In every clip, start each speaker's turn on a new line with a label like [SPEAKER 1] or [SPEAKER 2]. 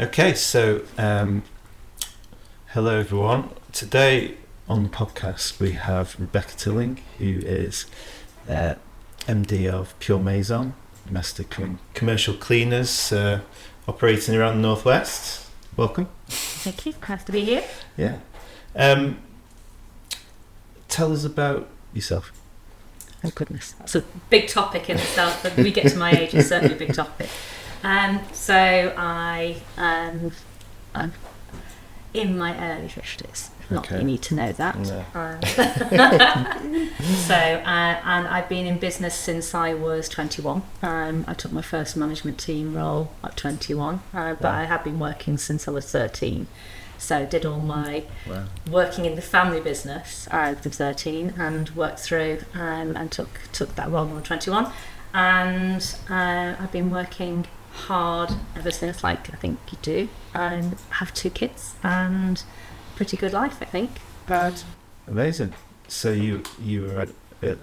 [SPEAKER 1] Okay, so hello everyone. Today on the podcast we have Rebecca Tilling, who is MD of Puremaison, domestic and commercial cleaners operating around the Northwest. Welcome.
[SPEAKER 2] Thank you. Nice to be here.
[SPEAKER 1] Yeah. Tell us about yourself.
[SPEAKER 2] Oh goodness, it's a big topic in itself. But we get to my age, it's certainly a big topic. So I'm in my early 50s. Not that you need to know that.
[SPEAKER 1] No.
[SPEAKER 2] And I've been in business since I was 21. I took my first management team role at 21, but I have been working since I was 13. So did all my working in the family business at 13 and worked through and took that role when I was 21. And I've been working hard ever since, like I think you do. I have 2 kids and pretty good life, I think. But
[SPEAKER 1] Amazing. So you were at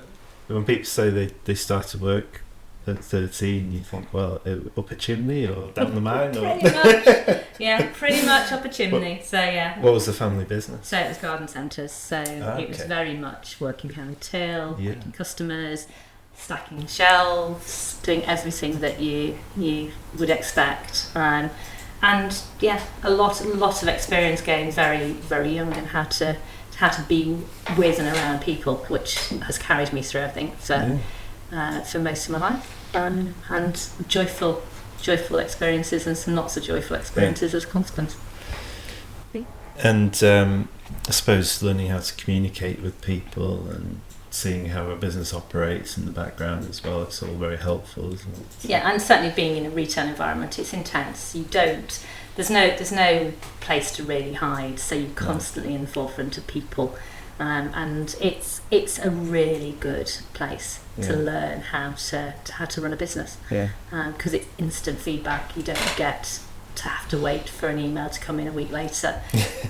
[SPEAKER 1] when people say they started work at 13, you think, well, up a chimney or down the mine?
[SPEAKER 2] Pretty much. Yeah, pretty much up a chimney. So yeah.
[SPEAKER 1] What was the family business?
[SPEAKER 2] So it was garden centres. So it was very much working behind the till, meeting customers, stacking shelves, doing everything that you would expect. And yeah, a lot of experience going very, very young and how to be with and around people, which has carried me through, I think, for most of my life. And joyful experiences and some not so joyful experiences as a consequence.
[SPEAKER 1] And I suppose learning how to communicate with people and seeing how a business operates in the background as well, it's all very helpful, isn't it?
[SPEAKER 2] Yeah, and certainly being in a retail environment, it's intense. There's no place to really hide, so you're constantly in the forefront of people, and it's a really good place to learn how to run a business. Yeah. Because it's instant feedback. You don't get to have to wait for an email to come in a week later.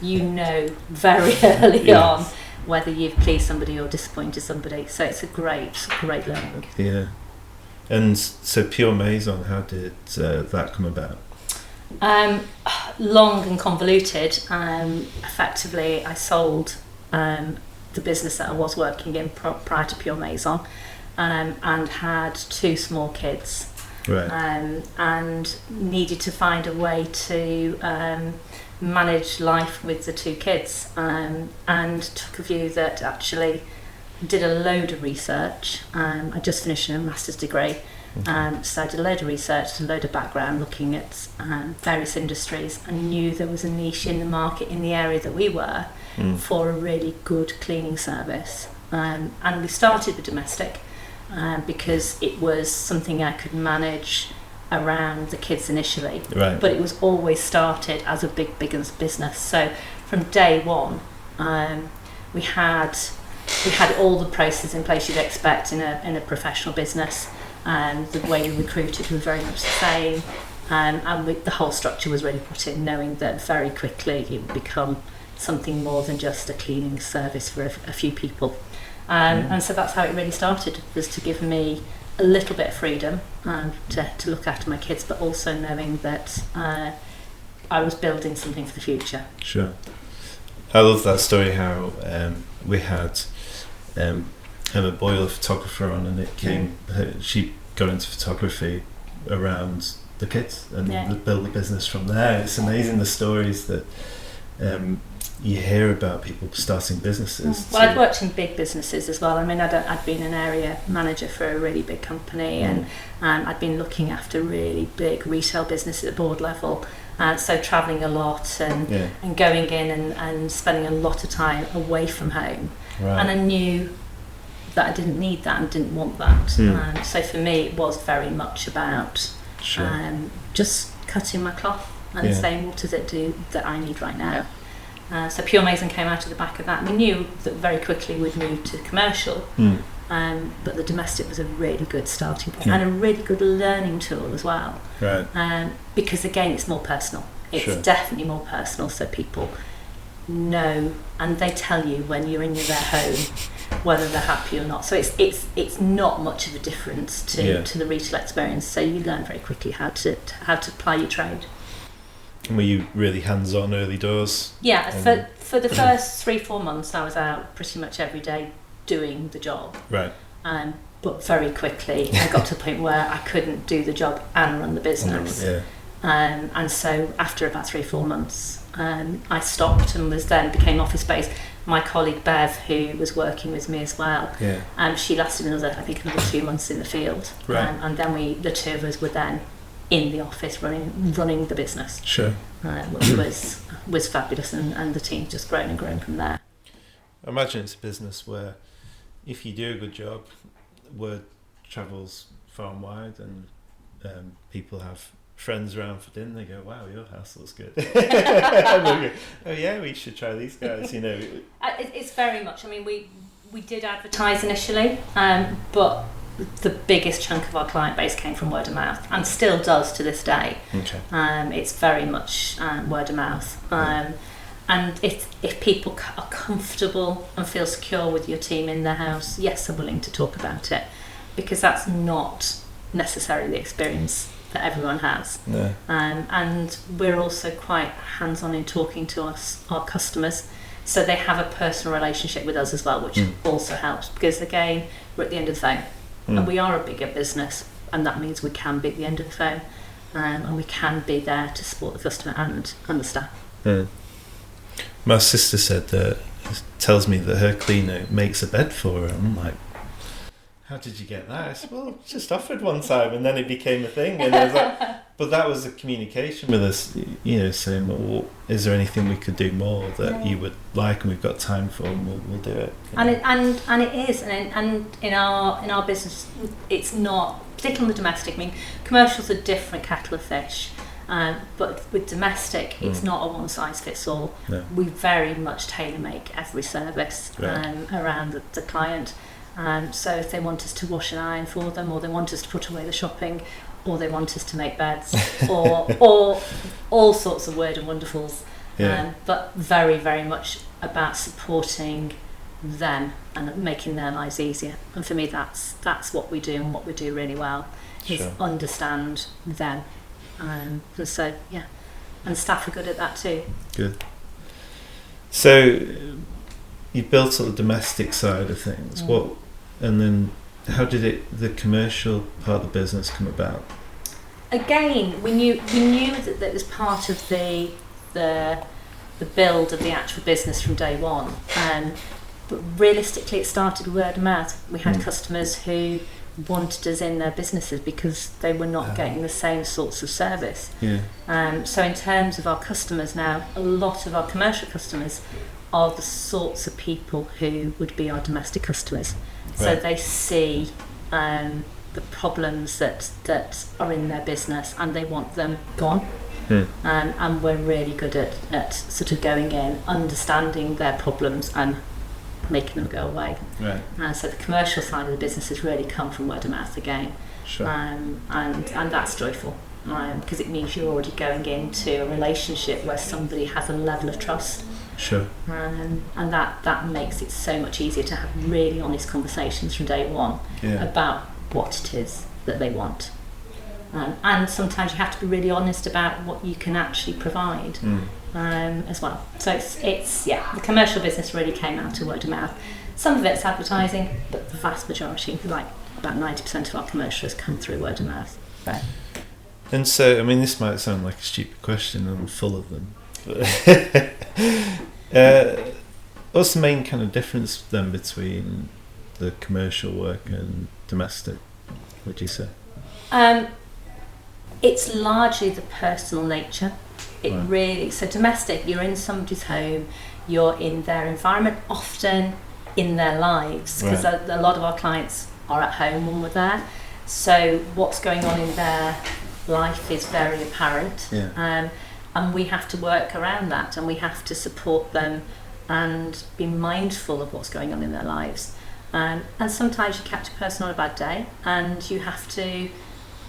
[SPEAKER 2] You know very early on whether you've pleased somebody or disappointed somebody. So it's a great learning.
[SPEAKER 1] Yeah. And so Puremaison, how did that come about?
[SPEAKER 2] Long and convoluted. Effectively, I sold the business that I was working in prior to Puremaison, and had 2 small kids.
[SPEAKER 1] Right.
[SPEAKER 2] And needed to find a way to manage life with the 2 kids, and took a view that actually did a load of research. I just finished a master's degree, so I did a load of research, a load of background looking at various industries, and knew there was a niche in the market in the area that we were for a really good cleaning service. And we started with domestic because it was something I could manage around the kids initially, but it was always started as a big business. So from day one, we had all the processes in place you'd expect in a professional business, and the way we recruited was very much the same, and the whole structure was really put in, knowing that very quickly it would become something more than just a cleaning service for a few people. And so that's how it really started, was to give me a little bit of freedom to look after my kids, but also knowing that I was building something for the future.
[SPEAKER 1] Sure. I love that story, how we had Emma Boyle, a photographer, on, and it came. She got into photography around the kids and built the business from there. It's amazing the stories that you hear about people starting businesses.
[SPEAKER 2] Well, I'd worked in big businesses as well. I mean, I'd been an area manager for a really big company, and I'd been looking after really big retail business at the board level. So travelling a lot and going in and spending a lot of time away from home. Right. And I knew that I didn't need that and didn't want that. So for me, it was very much about just cutting my cloth and saying, what does it do that I need right now? So Puremaison came out of the back of that. We knew that very quickly we'd move to commercial, but the domestic was a really good starting point and a really good learning tool as well. Right. Because again, it's more personal. It's definitely more personal, so people know and they tell you when you're in their home whether they're happy or not. So it's not much of a difference to the retail experience. So you learn very quickly how to apply your trade.
[SPEAKER 1] Were you really hands-on early doors?
[SPEAKER 2] Yeah, for the first 3-4 months I was out pretty much every day doing the job.
[SPEAKER 1] Right.
[SPEAKER 2] But very quickly I got to the point where I couldn't do the job and run the business.
[SPEAKER 1] Yeah.
[SPEAKER 2] And so after about 3-4 months, I stopped and became office based. My colleague Bev, who was working with me as well, she lasted another 2 months in the field.
[SPEAKER 1] Right.
[SPEAKER 2] And then the two of us were then in the office running the business.
[SPEAKER 1] Sure.
[SPEAKER 2] Which was fabulous, and the team just grown and grown from there.
[SPEAKER 1] I imagine it's a business where if you do a good job, word travels far and wide, and people have friends around for dinner. They go, "Wow, your house looks good." Go, "Oh yeah, we should try these guys."
[SPEAKER 2] It's very much. I mean, we did advertise initially, but the biggest chunk of our client base came from word of mouth, and still does to this day.
[SPEAKER 1] Okay.
[SPEAKER 2] It's very much word of mouth. And if people are comfortable and feel secure with your team in their house, yes, they're willing to talk about it, because that's not necessarily the experience that everyone has.
[SPEAKER 1] No.
[SPEAKER 2] And we're also quite hands-on in talking to our customers, so they have a personal relationship with us as well, which also helps, because again, we're at the end of the phone, and we are a bigger business, and that means we can be at the end of the phone, and we can be there to support the customer and the staff.
[SPEAKER 1] My sister tells me that her cleaner makes a bed for her. I'm like, how did you get that? I said, well, just offered one time, and then it became a thing. And I was like, but that was a communication with us, saying, well, is there anything we could do more that you would like, and we've got time for, and we'll do it.
[SPEAKER 2] And it is, and in our business, it's not, particularly on the domestic. I mean, commercial's a different kettle of fish. But with domestic, it's not a one-size-fits-all.
[SPEAKER 1] No.
[SPEAKER 2] We very much tailor-make every service around the client. So if they want us to wash and iron for them, or they want us to put away the shopping, or they want us to make beds, or all sorts of weird and wonderfuls. But very, very much about supporting them and making their lives easier. And for me, that's what we do, and what we do really well is understand them. So yeah, and staff are good at that too.
[SPEAKER 1] Good. So you built up the domestic side of things. And then how did the commercial part of the business come about? Again,
[SPEAKER 2] we knew that it was part of the build of the actual business from day one. But realistically, it started with word of mouth. We had customers who wanted us in their businesses because they were not getting the same sorts of service. So in terms of our customers now, a lot of our commercial customers are the sorts of people who would be our domestic customers. So they see the problems that are in their business, and they want them gone. And we're really good at sort of going in, understanding their problems and making them go away. So the commercial side of the business has really come from word of mouth again. And that's joyful, because it means you're already going into a relationship where somebody has a level of trust. And that makes it so much easier to have really honest conversations from day one about what it is that they want. And sometimes you have to be really honest about what you can actually provide as well. So it's the commercial business really came out of word of mouth. Some of it's advertising, but the vast majority, like about 90% of our commercial, has come through word of mouth.
[SPEAKER 1] And so, I mean, this might sound like a stupid question, and I'm full of them. What's the main kind of difference then between the commercial work and domestic, would you say?
[SPEAKER 2] It's largely the personal nature. So domestic, you're in somebody's home, you're in their environment, often in their lives, because a lot of our clients are at home when we're there. So what's going on in their life is very apparent. And we have to work around that, and we have to support them and be mindful of what's going on in their lives. And sometimes you catch a person on a bad day, and you have to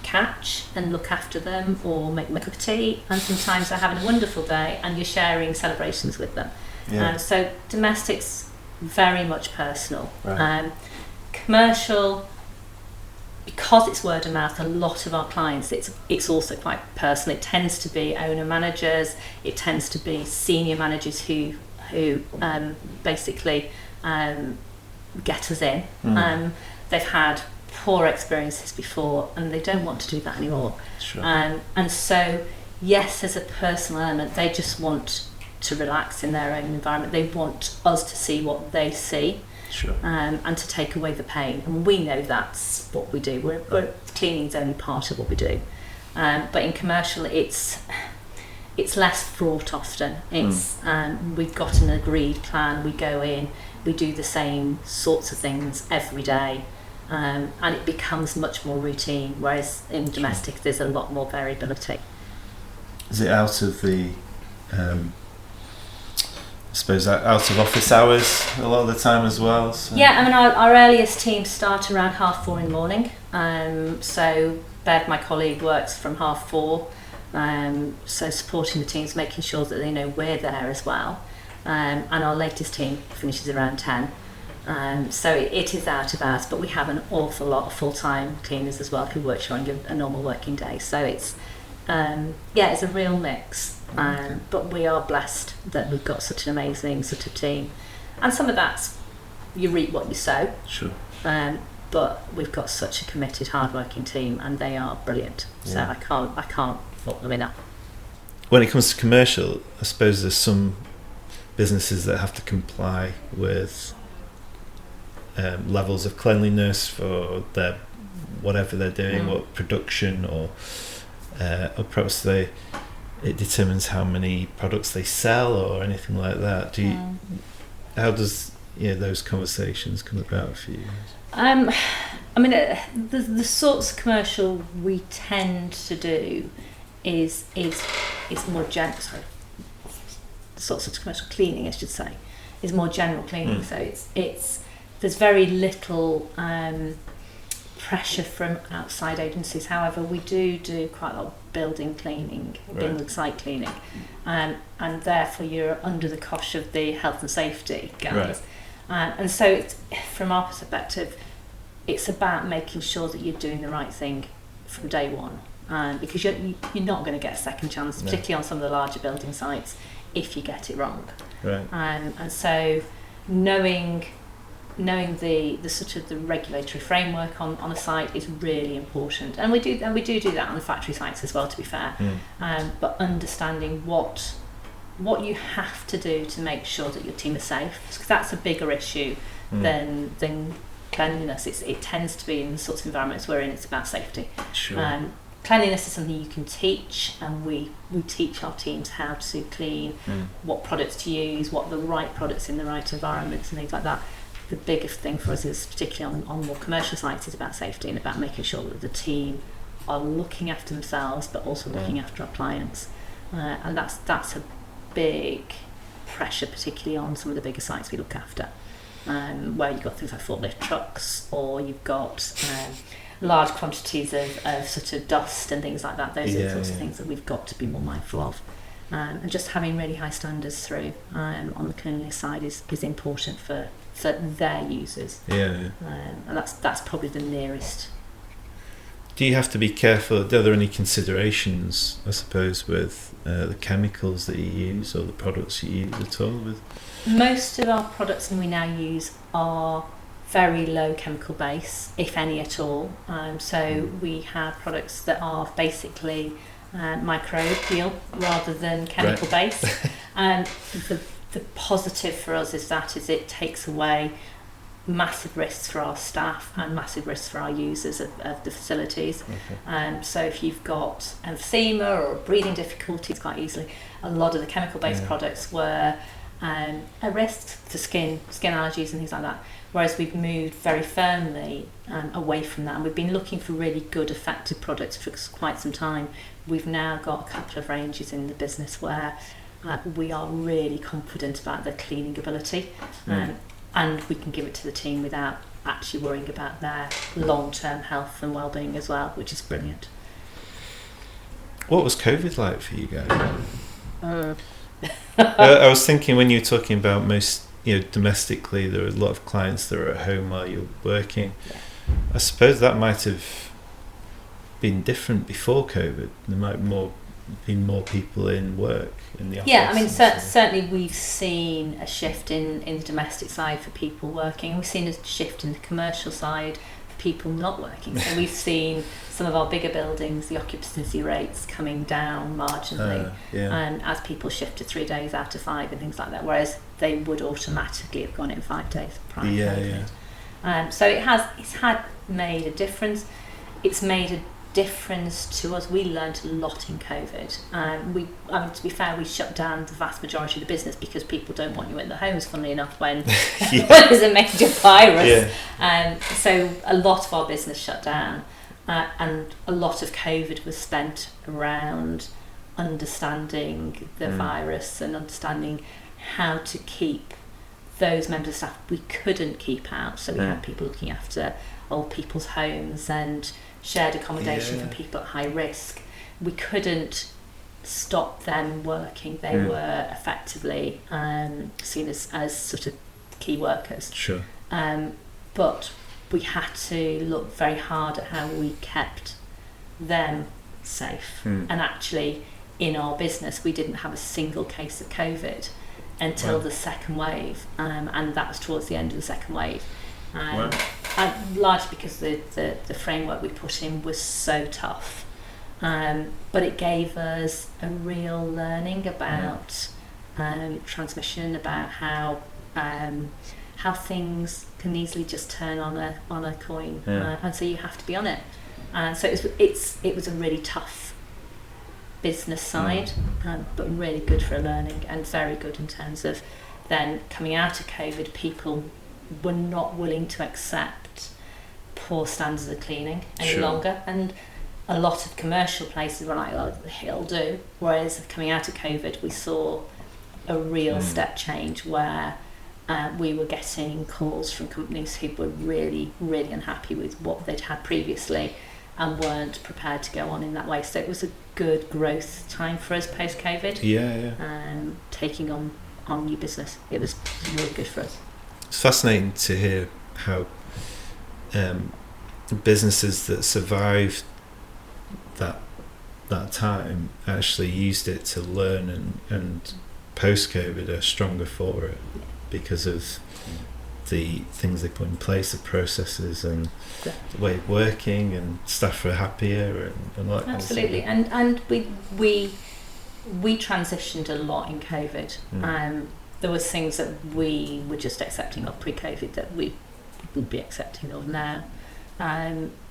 [SPEAKER 2] catch and look after them, or make them a cup of tea. And sometimes they're having a wonderful day, and you're sharing celebrations with them. So domestic's very much personal. Commercial, because it's word of mouth, a lot of our clients, it's also quite personal. It tends to be owner managers, it tends to be senior managers who basically get us in. They've had poor experiences before and they don't want to do that anymore.
[SPEAKER 1] Sure.
[SPEAKER 2] And so, yes, there's a personal element. They just want to relax in their own environment. They want us to see what they see.
[SPEAKER 1] Sure.
[SPEAKER 2] And to take away the pain, and we know that's what we do. Cleaning's only part of what we do, but in commercial, it's less fraught often. It's we've got an agreed plan. We go in, we do the same sorts of things every day, and it becomes much more routine. Whereas in domestic, there's a lot more variability.
[SPEAKER 1] Is it out of the I suppose out of office hours a lot of the time as well? So.
[SPEAKER 2] Yeah, I mean our earliest teams start around 4:30 in the morning. So Bev, my colleague, works from 4:30. So supporting the teams, making sure that they know we're there as well. And our latest team finishes around 10. So it is out of hours, but we have an awful lot of full-time cleaners as well who work during a normal working day. So it's it's a real mix. But we are blessed that we've got such an amazing sort of team, and some of that's you reap what you sow.
[SPEAKER 1] Sure.
[SPEAKER 2] But we've got such a committed, hard-working team, and they are brilliant. So I can't fault them enough.
[SPEAKER 1] When it comes to commercial, I suppose there's some businesses that have to comply with levels of cleanliness for their whatever they're doing, what production or perhaps it determines how many products they sell or anything like that. How does those conversations come about for you? I
[SPEAKER 2] mean, the sorts of commercial we tend to do is more general. Sorry, the sorts of commercial cleaning, I should say, is more general cleaning. So it's there's very little pressure from outside agencies. However, we do quite a lot of building cleaning, building site cleaning, and therefore you're under the cosh of the health and safety guys. And so it's, from our perspective, it's about making sure that you're doing the right thing from day one, because you're not going to get a second chance, particularly on some of the larger building sites, if you get it wrong.
[SPEAKER 1] Right.
[SPEAKER 2] And so knowing the sort of the regulatory framework on a site is really important, and we do that on the factory sites as well, to be fair. But understanding what you have to do to make sure that your team is safe, because that's a bigger issue than cleanliness. It tends to be in the sorts of environments we're in. It's about safety.
[SPEAKER 1] Sure.
[SPEAKER 2] Cleanliness is something you can teach, and we teach our teams how to clean, what products to use, what the right products in the right environments, and things like that. The biggest thing for us is, particularly on more commercial sites, is about safety and about making sure that the team are looking after themselves but also looking after our clients, and that's a big pressure, particularly on some of the bigger sites we look after, where you've got things like forklift trucks, or you've got large quantities of sort of dust and things like that. Those are the sorts of things that we've got to be more mindful of, and just having really high standards through on the cleanliness side is important for their users. And that's probably the nearest.
[SPEAKER 1] Do you have to be careful? Are there any considerations, I suppose, with the chemicals that you use or the products you use at all? With
[SPEAKER 2] most of our products we now use are very low chemical base, if any at all. So we have products that are basically microbial rather than chemical based. And the positive for us is it takes away massive risks for our staff and massive risks for our users of the facilities. So if you've got emphysema or breathing difficulties, quite easily, a lot of the chemical based products were a risk for skin allergies and things like that, whereas we've moved very firmly away from that, and we've been looking for really good effective products for quite some time. We've now got a couple of ranges in the business where we are really confident about the cleaning ability, and we can give it to the team without actually worrying about their long-term health and well-being as well, which is brilliant.
[SPEAKER 1] What was COVID like for you guys? I was thinking, when you were talking about most, domestically, there were a lot of clients that were at home while you're working. I suppose that might have been different before COVID. There might been more people in work in the office.
[SPEAKER 2] Yeah, I mean, certainly we've seen a shift in the domestic side for people working. We've seen a shift in the commercial side for people not working. So we've seen some of our bigger buildings, the occupancy rates coming down marginally, and as people shift to 3 days out of 5 and things like that, whereas they would automatically have gone in 5 days prior to COVID. So it's had made a difference. It's made a difference to us. We learned a lot in COVID. To be fair, we shut down the vast majority of the business because people don't want you in their homes, funnily enough, when there's a major virus. So a lot of our business shut down, and a lot of COVID was spent around understanding the virus and understanding how to keep those members of staff we couldn't keep out. So we had people looking after old people's homes and shared accommodation for people at high risk. We couldn't stop them working. They were effectively seen as sort of key workers.
[SPEAKER 1] Sure.
[SPEAKER 2] But we had to look very hard at how we kept them safe. And actually, in our business, we didn't have a single case of COVID until the second wave, and that was towards the end of the second wave. And largely because the framework we put in was so tough, but it gave us a real learning about transmission, about how things can easily just turn on a coin, and so you have to be on it. And so it was a really tough business side, but really good for learning, and very good in terms of then coming out of COVID, people were not willing to accept poor standards of cleaning any longer, and a lot of commercial places were like, oh, it'll do, whereas coming out of COVID we saw a real step change where we were getting calls from companies who were really, really unhappy with what they'd had previously and weren't prepared to go on in that way. So it was a good growth time for us post-COVID. Taking on new business. It was really good for us.
[SPEAKER 1] It's fascinating to hear how businesses that survived that time actually used it to learn, and post-COVID are stronger for it because of the things they put in place, the processes and the way of working, and staff are happier and all that.
[SPEAKER 2] Absolutely. And we transitioned a lot in COVID. There was things that we were just accepting of pre-COVID that we wouldn't be accepting of now.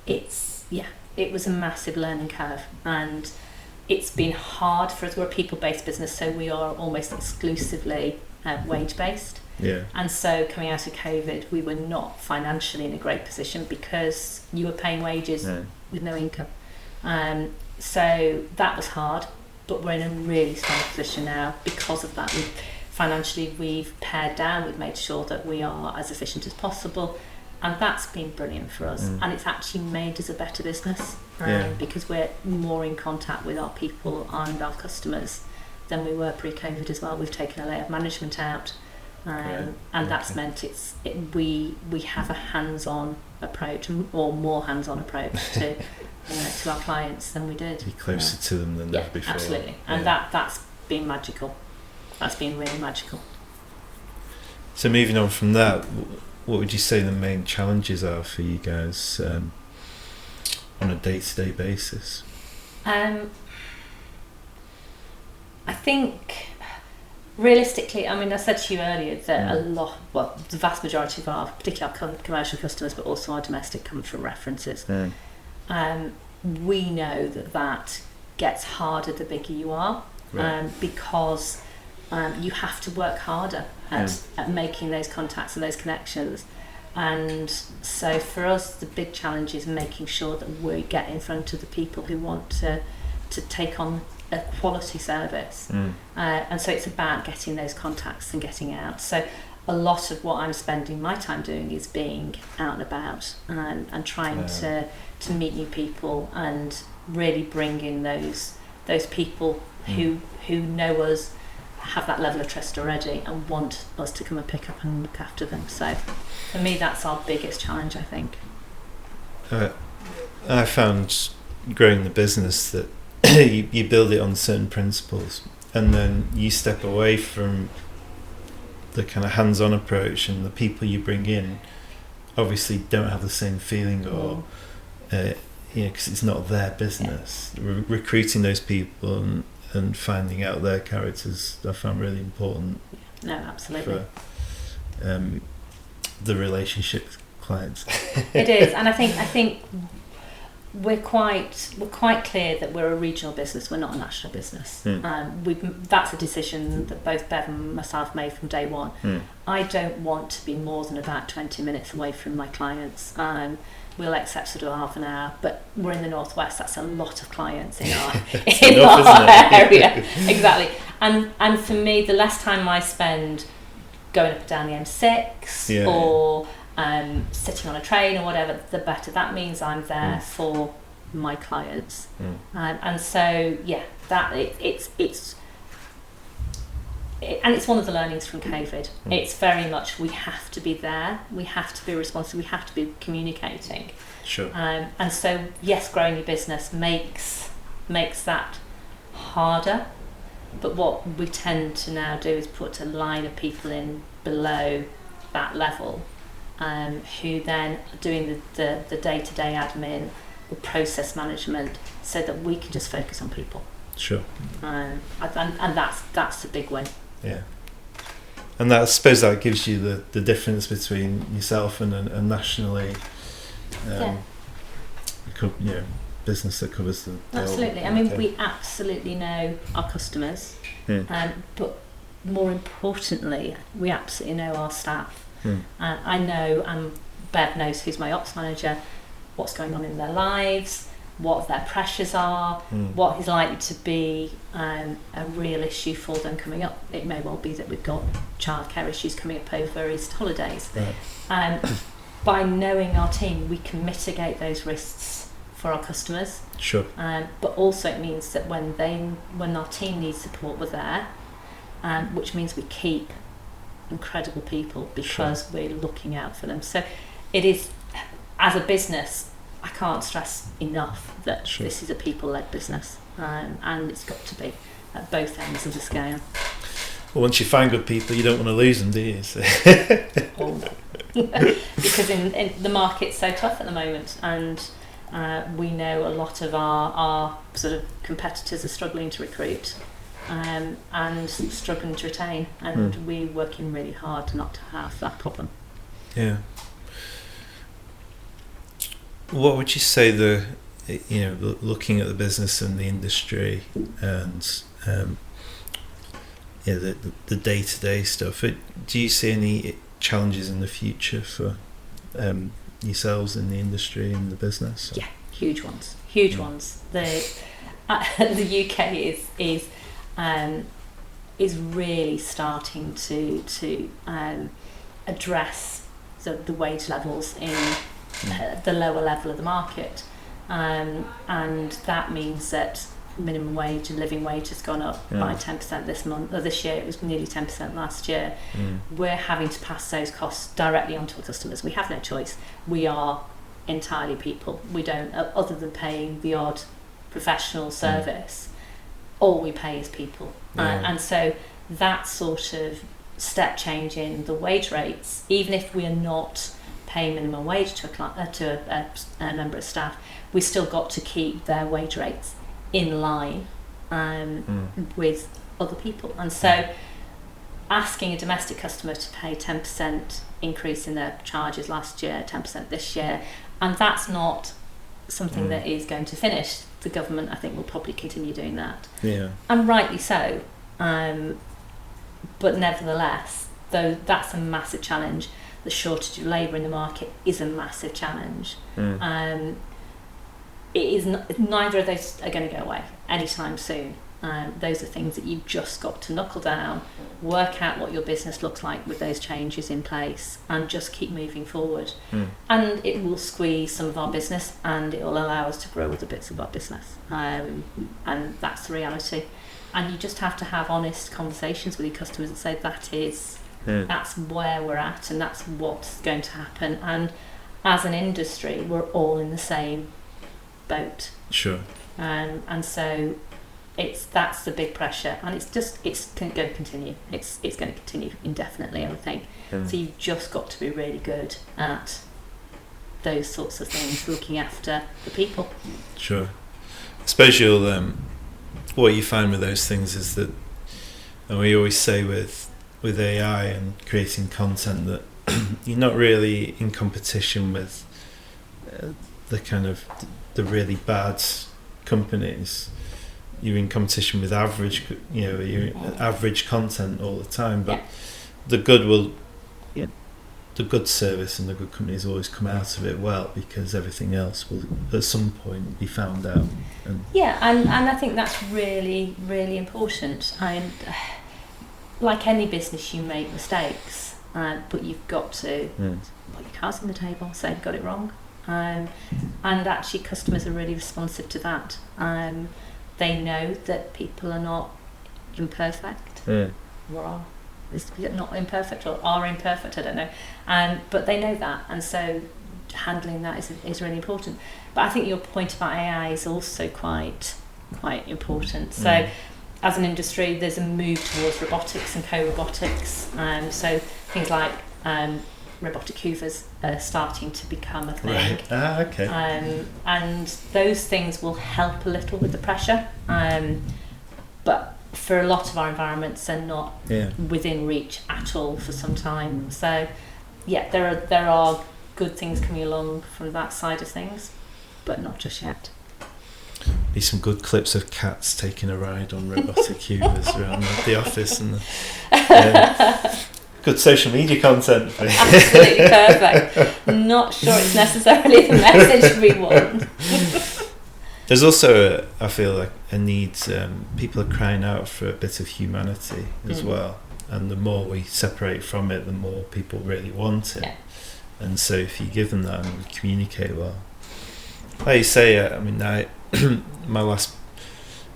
[SPEAKER 2] It was a massive learning curve, and it's been hard for us. We're a people-based business, so we are almost exclusively wage-based. And so coming out of COVID, we were not financially in a great position because you were paying wages with no income. So that was hard, but we're in a really strong position now because of that. Financially, we've pared down, we've made sure that we are as efficient as possible, and that's been brilliant for us. And it's actually made us a better business because we're more in contact with our people and our customers than we were pre-COVID as well. We've taken a layer of management out, and that's meant we have a hands-on approach, or more hands-on approach to our clients than we did.
[SPEAKER 1] Be closer to them than ever before.
[SPEAKER 2] Absolutely, and that's been magical. That's been really magical.
[SPEAKER 1] So moving on from that, what would you say the main challenges are for you guys on a day-to-day basis?
[SPEAKER 2] I think realistically, I mean, I said to you earlier that the vast majority of our, particularly our commercial customers, but also our domestic, come from references. We know that gets harder the bigger you are, because you have to work harder at making those contacts and those connections. And so for us, the big challenge is making sure that we get in front of the people who want to take on a quality service. And so it's about getting those contacts and getting out. So a lot of what I'm spending my time doing is being out and about and trying to meet new people and really bring in those people who know us, have that level of trust already, and want us to come and pick up and look after them. So for me, that's our biggest challenge, I think.
[SPEAKER 1] I found growing the business that you build it on certain principles, and then you step away from the kind of hands-on approach, and the people you bring in obviously don't have the same feeling, or because it's not their business. Recruiting those people and finding out their characters, I found really important.
[SPEAKER 2] No, absolutely.
[SPEAKER 1] For the relationship with clients.
[SPEAKER 2] It is, and I think we're quite clear that we're a regional business. We're not a national business. That's a decision that both Bev and myself made from day one. I don't want to be more than about 20 minutes away from my clients. We'll accept sort of half an hour, but we're in the northwest. That's a lot of clients in our area. Exactly. And for me, the less time I spend going up and down the M6 or sitting on a train or whatever, the better. That means I'm there for my clients. And so and it's one of the learnings from COVID. It's very much, we have to be there, we have to be responsive, we have to be communicating.
[SPEAKER 1] Sure.
[SPEAKER 2] And so yes, growing your business makes that harder, but what we tend to now do is put a line of people in below that level, who then are doing the day-to-day admin, the process management, so that we can just focus on people.
[SPEAKER 1] Sure.
[SPEAKER 2] And that's the big win.
[SPEAKER 1] Yeah. And I suppose that gives you the difference between yourself and a nationally business that covers the
[SPEAKER 2] absolutely. I mean, we absolutely know our customers, but more importantly, we absolutely know our staff. I know, and Bev knows, who's my ops manager, what's going on in their lives, what their pressures are, what is likely to be a real issue for them coming up. It may well be that we've got childcare issues coming up over Easter holidays. Right. By knowing our team, we can mitigate those risks for our customers.
[SPEAKER 1] Sure.
[SPEAKER 2] But also it means that when our team needs support, we're there, which means we keep incredible people because we're looking out for them. So it is, as a business, I can't stress enough that this is a people-led business, and it's got to be at both ends of the scale.
[SPEAKER 1] Well, once you find good people, you don't want to lose them, do you? So.
[SPEAKER 2] Because in the market's so tough at the moment, and we know a lot of our sort of competitors are struggling to recruit and struggling to retain, and we're working really hard not to have that problem.
[SPEAKER 1] Yeah. What would you say looking at the business and the industry and the day-to-day stuff, do you see any challenges in the future for yourselves in the industry and the business?
[SPEAKER 2] Yeah, huge ones. The UK is really starting to address the wage levels in the lower level of the market, and that means that minimum wage and living wage has gone up by 10% this year. It was nearly 10% last year. We're having to pass those costs directly onto our customers. We have no choice. We are entirely people. We don't, other than paying the odd professional service, all we pay is people. And so that sort of step change in the wage rates, even if we are not paying minimum wage to a member of staff, we still got to keep their wage rates in line with other people. And so asking a domestic customer to pay 10% increase in their charges last year, 10% this year, and that's not something that is going to finish. The government, I think, will probably continue doing that. Yeah. And rightly so. But nevertheless, though that's a massive challenge, the shortage of labour in the market is a massive challenge. It is neither of those are going to go away anytime soon. Those are things that you've just got to knuckle down, work out what your business looks like with those changes in place, and just keep moving forward. And it will squeeze some of our business, and it will allow us to grow other bits of our business. And that's the reality. And you just have to have honest conversations with your customers and say that's where we're at, and that's what's going to happen. And as an industry, we're all in the same boat.
[SPEAKER 1] Sure.
[SPEAKER 2] And so that's the big pressure, and it's going to continue. It's going to continue indefinitely, I would think. So you've just got to be really good at those sorts of things, looking after the people. Sure.
[SPEAKER 1] I suppose you'll what you find with those things is that, and we always say with AI and creating content, that you're not really in competition with the kind of the really bad companies. You're in competition with average, you're average content all the time, but the good service and the good companies always come out of it well, because everything else will at some point be found out. And
[SPEAKER 2] I think that's really, really important. And like any business, you make mistakes, but you've got to put your cards on the table, say you've got it wrong. And actually customers are really responsive to that. They know that people are not imperfect, or not imperfect, or are imperfect, I don't know. But they know that, and so handling that is really important. But I think your point about AI is also quite important. So as an industry, there's a move towards robotics and co-robotics. So things like robotic hoovers are starting to become a thing.
[SPEAKER 1] Right. Okay.
[SPEAKER 2] And those things will help a little with the pressure. But for a lot of our environments, they're not within reach at all for some time. So there are good things coming along from that side of things, but not just yet.
[SPEAKER 1] Be some good clips of cats taking a ride on robotic hoovers around the office, and good social media content.
[SPEAKER 2] Absolutely perfect. Not sure it's necessarily the message we want.
[SPEAKER 1] There's also I feel like a need. People are crying out for a bit of humanity as well, and the more we separate from it, the more people really want it. And so if you give them that and communicate well, like you say, my last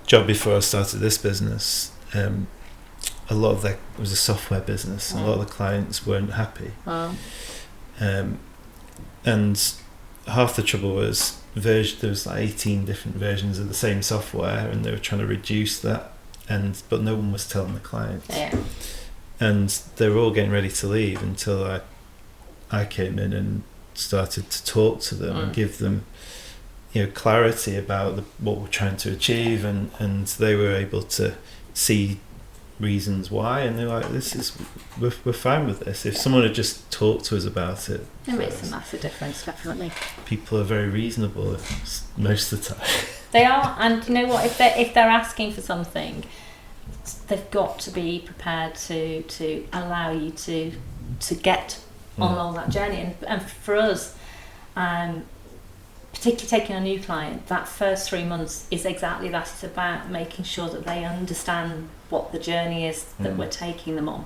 [SPEAKER 1] job before I started this business, a lot of it was a software business, and a lot of the clients weren't happy. And half the trouble was there was like 18 different versions of the same software, and they were trying to reduce that, but no one was telling the clients. And they were all getting ready to leave until I came in and started to talk to them and give them clarity about what we're trying to achieve, and they were able to see reasons why, and they're like, we're fine with this. If someone had just talked to us about it,
[SPEAKER 2] it makes a massive difference. Definitely,
[SPEAKER 1] people are very reasonable most of the time.
[SPEAKER 2] They are, and you know what, if they're asking for something, they've got to be prepared to allow you to get on all that journey. And for us, particularly taking a new client, that first 3 months is exactly that. It's about making sure that they understand what the journey is that we're taking them on.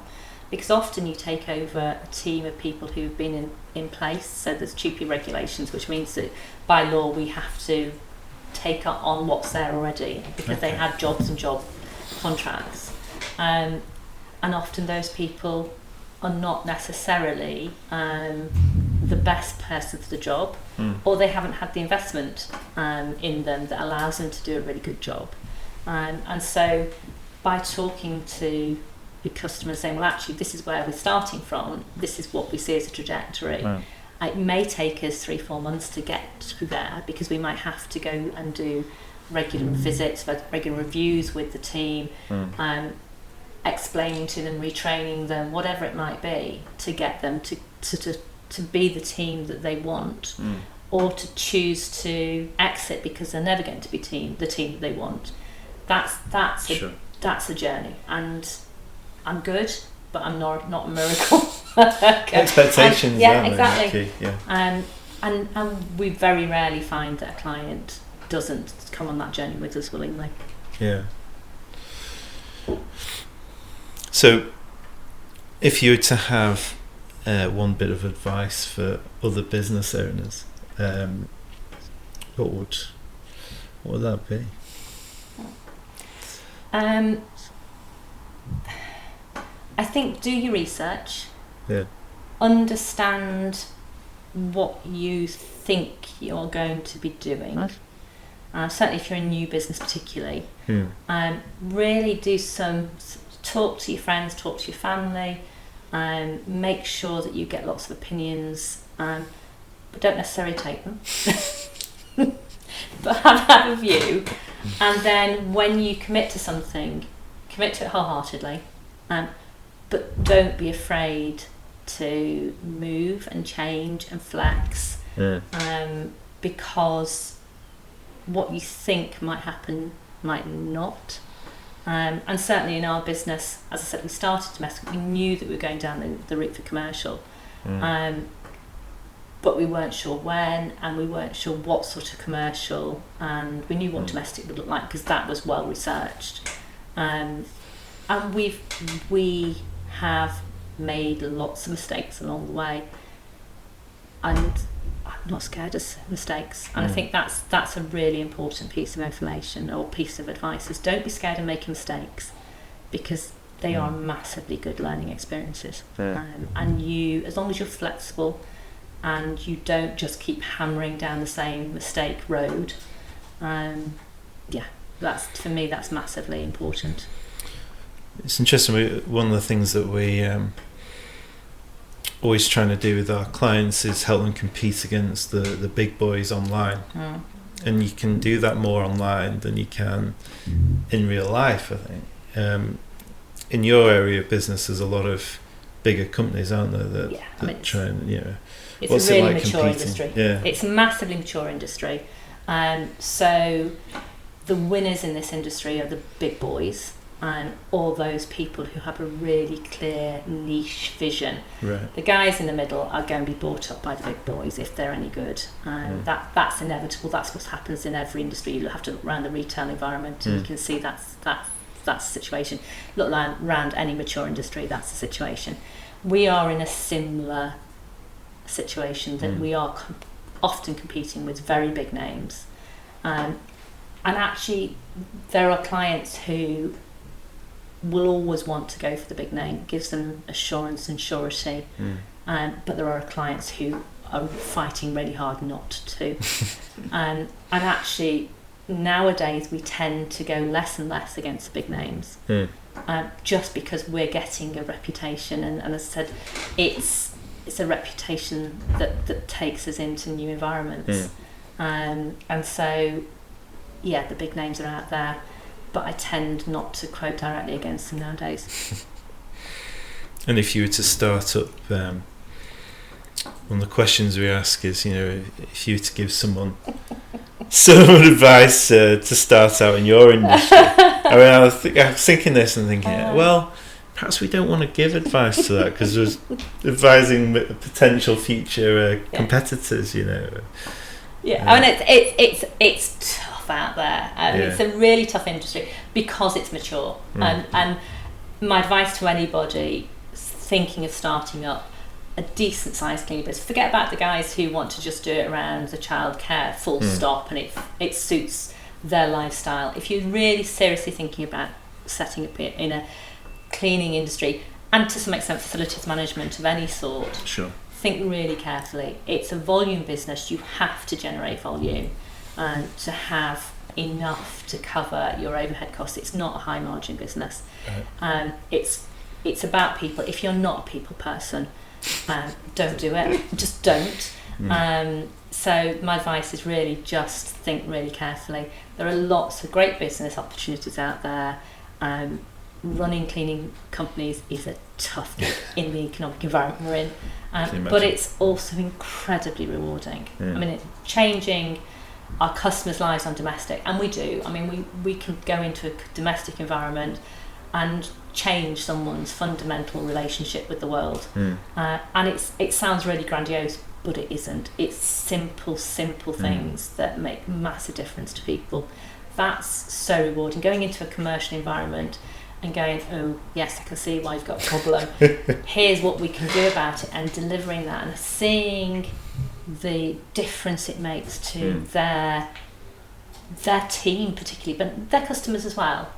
[SPEAKER 2] Because often you take over a team of people who've been in place, so there's TUPE regulations, which means that by law we have to take on what's there already, because they had jobs and job contracts. And often those people are not necessarily the best person for the job, or they haven't had the investment in them that allows them to do a really good job. And so by talking to your customers, saying, well, actually, this is where we're starting from, this is what we see as a trajectory. It may take us 3-4 months to get to there, because we might have to go and do regular visits, regular reviews with the team, explaining to them, retraining them, whatever it might be, to get them to be the team that they want, or to choose to exit because they're never going to be the team that they want. That's a journey, and I'm good, but I'm not a miracle.
[SPEAKER 1] Expectations,
[SPEAKER 2] exactly.
[SPEAKER 1] Yeah.
[SPEAKER 2] And we very rarely find that a client doesn't come on that journey with us willingly.
[SPEAKER 1] Yeah. So, if you were to have one bit of advice for other business owners, what would that be?
[SPEAKER 2] I think do your research.
[SPEAKER 1] Yeah.
[SPEAKER 2] Understand what you think you're going to be doing. Certainly if you're in new business particularly. Really do talk to your friends, talk to your family, make sure that you get lots of opinions, but don't necessarily take them. But have a view, and then when you commit to something, commit to it wholeheartedly, but don't be afraid to move and change and flex, because what you think might happen might not. And certainly in our business, as I said, we started domestic, we knew that we were going down the route for commercial, but we weren't sure when, and we weren't sure what sort of commercial, and we knew what domestic would look like because that was well researched. And we have made lots of mistakes along the way, and I'm not scared of mistakes, and I think that's a really important piece of information or piece of advice, is don't be scared of making mistakes, because they are massively good learning experiences. And you, as long as you're flexible and you don't just keep hammering down the same mistake road, that's, for me, that's massively important.
[SPEAKER 1] It's interesting, one of the things that we always trying to do with our clients is help them compete against the big boys online. And you can do that more online than you can in real life, I think. In your area of business, there's a lot of bigger companies, aren't there, that try and,
[SPEAKER 2] it's
[SPEAKER 1] what's
[SPEAKER 2] a really
[SPEAKER 1] it like
[SPEAKER 2] mature
[SPEAKER 1] competing?
[SPEAKER 2] industry.
[SPEAKER 1] Yeah.
[SPEAKER 2] It's a massively mature industry. So the winners in this industry are the big boys, and all those people who have a really clear niche vision.
[SPEAKER 1] Right.
[SPEAKER 2] The guys in the middle are going to be bought up by the big boys if they're any good. That's inevitable. That's what happens in every industry. You have to look around the retail environment and you can see that's the situation. Look around any mature industry, that's the situation. We are in a similar situation, that we are often competing with very big names. And actually, there are clients who will always want to go for the big name, gives them assurance and surety. But there are clients who are fighting really hard not to. And actually, nowadays we tend to go less and less against the big names, just because we're getting a reputation, and as I said, it's a reputation that takes us into new environments. And so, the big names are out there, but I tend not to quote directly against them nowadays.
[SPEAKER 1] And if you were to start up, one of the questions we ask is, if you were to give someone some advice to start out in your industry. I was thinking this and thinking, well, perhaps we don't want to give advice to that, because there's advising potential future competitors,
[SPEAKER 2] I mean, it's tough out there. It's a really tough industry because it's mature. And my advice to anybody thinking of starting up a decent sized cleaning business, forget about the guys who want to just do it around the childcare full stop and it suits their lifestyle. If you're really seriously thinking about setting up in a cleaning industry, and to some extent facilities management of any sort, think really carefully. It's a volume business. You have to generate volume to have enough to cover your overhead costs. It's not a high margin business. It's about people. If you're not a people person, don't do it. Just don't. So my advice is really just think really carefully. There are lots of great business opportunities out there. Running cleaning companies is a tough gig in the economic environment we're in, but it's also incredibly rewarding. I mean, it's changing our customers' lives on domestic, and we do. I mean, we can go into a domestic environment and change someone's fundamental relationship with the world. And it sounds really grandiose, but it isn't. It's simple things that make massive difference to people. That's so rewarding. Going into a commercial environment and going, oh yes, I can see why you've got a problem. Here's what we can do about it, and delivering that and seeing the difference it makes to their team particularly, but their customers as well.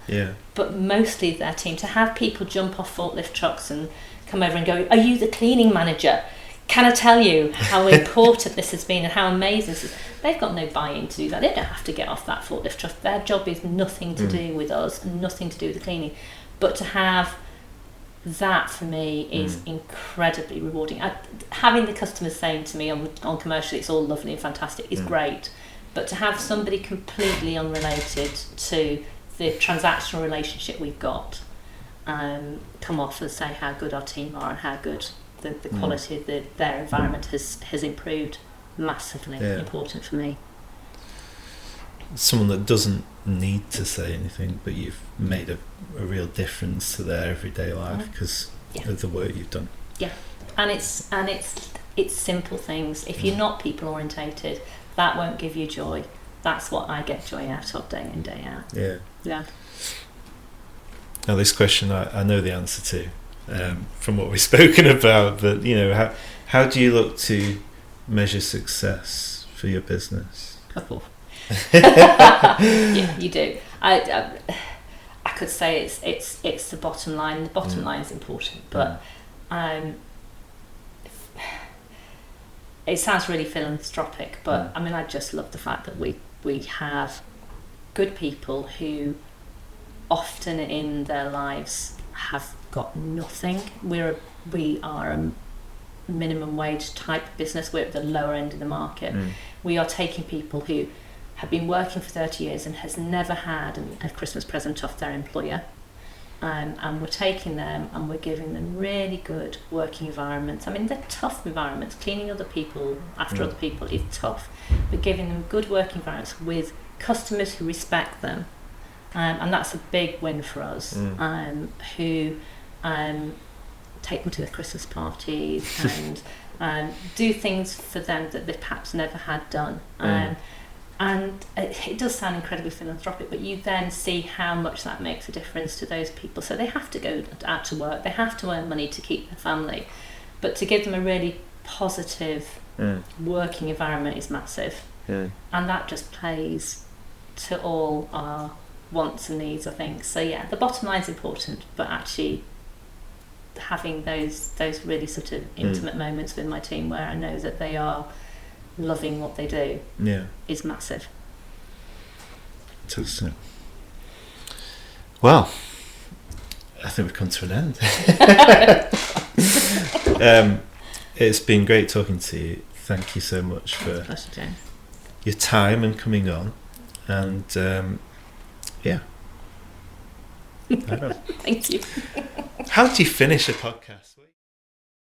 [SPEAKER 2] But mostly their team. To have people jump off forklift trucks and come over and go, are you the cleaning manager? can I tell you how important this has been and how amazing this is? They've got no buy-in to do that. They don't have to get off that forklift truck. Their job is nothing to do with us and nothing to do with the cleaning. But to have that, for me, is incredibly rewarding. Having the customers saying to me on commercial, it's all lovely and fantastic, is great. But to have somebody completely unrelated to the transactional relationship we've got come off and say how good our team are and how good the quality of their environment has improved, massively important for me.
[SPEAKER 1] Someone that doesn't need to say anything, but you've made a real difference to their everyday life because of the work you've done. Yeah,
[SPEAKER 2] and it's simple things. If you're not people orientated, that won't give you joy. That's what I get joy out of day in, day out. Yeah.
[SPEAKER 1] Now, this question I know the answer to from what we've spoken about, but how do you look to measure success for your business?
[SPEAKER 2] Yeah, you do. I could say it's the bottom line. The bottom line is important, but it sounds really philanthropic, but I mean, I just love the fact that we have good people who often in their lives have got nothing. We are a minimum wage type business. We're at the lower end of the market. We are taking people who have been working for 30 years and has never had a Christmas present off their employer, and we're taking them and we're giving them really good working environments. I mean, they're tough environments. Cleaning other people after other people is tough. We're giving them good working environments with customers who respect them, and that's a big win for us. Who take them to their Christmas parties and do things for them that they perhaps never had done. And it does sound incredibly philanthropic, but you then see how much that makes a difference to those people. So they have to go out to work, they have to earn money to keep their family, but to give them a really positive working environment is massive. And that just plays to all our wants and needs, I think. So yeah, the bottom line is important, but actually having those really sort of intimate moments with my team where I know that they are loving what they do is massive.
[SPEAKER 1] Fantastic. Well, I think we've come to an end. It's been great talking to you. Thank you so much for your time and coming on. And
[SPEAKER 2] Thank you.
[SPEAKER 1] How do you finish a podcast?